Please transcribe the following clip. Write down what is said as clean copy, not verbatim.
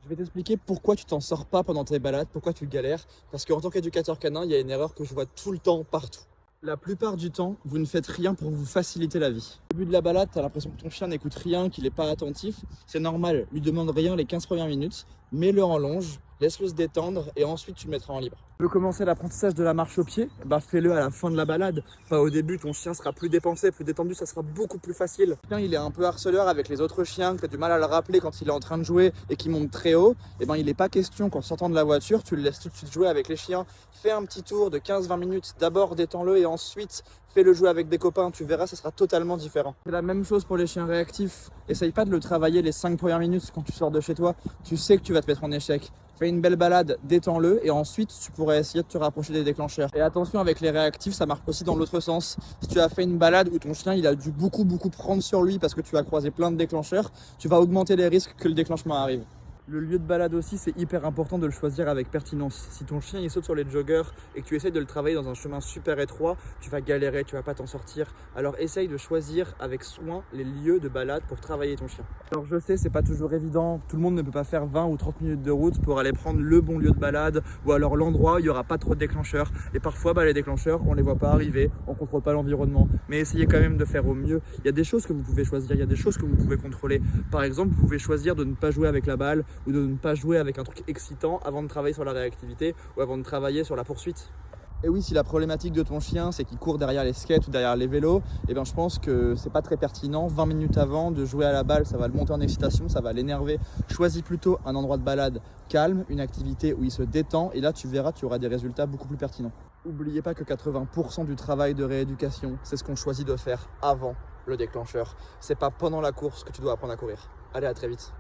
Je vais t'expliquer pourquoi tu t'en sors pas pendant tes balades, pourquoi tu galères. Parce qu'en tant qu'éducateur canin, il y a une erreur que je vois tout le temps, partout. La plupart du temps, vous ne faites rien pour vous faciliter la vie. Au début de la balade, tu as l'impression que ton chien n'écoute rien, qu'il n'est pas attentif. C'est normal, lui demande rien les 15 premières minutes, mets-le en longe, laisse-le se détendre et ensuite tu le mettras en libre. Tu veux commencer l'apprentissage de la marche au pied? Bah fais-le à la fin de la balade. Pas au début, ton chien sera plus dépensé, plus détendu, ça sera beaucoup plus facile. Le chien, il est un peu harceleur avec les autres chiens, que tu as du mal à le rappeler quand il est en train de jouer et qu'il monte très haut. Et ben il n'est pas question qu'en sortant de la voiture, tu le laisses tout de suite jouer avec les chiens. Fais un petit tour de 15-20 minutes, d'abord détends-le et ensuite fais-le jouer avec des copains, tu verras, ça sera totalement différent. C'est la même chose pour les chiens réactifs. Essaye pas de le travailler les 5 premières minutes quand tu sors de chez toi. Tu sais que tu vas te mettre en échec. Fais une belle balade, détends-le et ensuite tu pourrais essayer de te rapprocher des déclencheurs. Et attention, avec les réactifs, ça marche aussi dans l'autre sens. Si tu as fait une balade où ton chien il a dû beaucoup prendre sur lui parce que tu as croisé plein de déclencheurs, tu vas augmenter les risques que le déclenchement arrive. Le lieu de balade aussi, c'est hyper important de le choisir avec pertinence. Si ton chien il saute sur les joggers et que tu essayes de le travailler dans un chemin super étroit, tu vas galérer, tu vas pas t'en sortir. Alors essaye de choisir avec soin les lieux de balade pour travailler ton chien. Alors je sais, c'est pas toujours évident, tout le monde ne peut pas faire 20 ou 30 minutes de route pour aller prendre le bon lieu de balade ou alors l'endroit où il n'y aura pas trop de déclencheurs. Et parfois, les déclencheurs, on les voit pas arriver, on contrôle pas l'environnement. Mais essayez quand même de faire au mieux. Il y a des choses que vous pouvez choisir, il y a des choses que vous pouvez contrôler. Par exemple, vous pouvez choisir de ne pas jouer avec la balle ou de ne pas jouer avec un truc excitant avant de travailler sur la réactivité ou avant de travailler sur la poursuite. Et oui, si la problématique de ton chien, c'est qu'il court derrière les skates ou derrière les vélos, eh bien je pense que c'est pas très pertinent. 20 minutes avant de jouer à la balle, ça va le monter en excitation, ça va l'énerver. Choisis plutôt un endroit de balade calme, une activité où il se détend, et là tu verras, tu auras des résultats beaucoup plus pertinents. N'oubliez pas que 80% du travail de rééducation, c'est ce qu'on choisit de faire avant le déclencheur. C'est pas pendant la course que tu dois apprendre à courir. Allez, à très vite.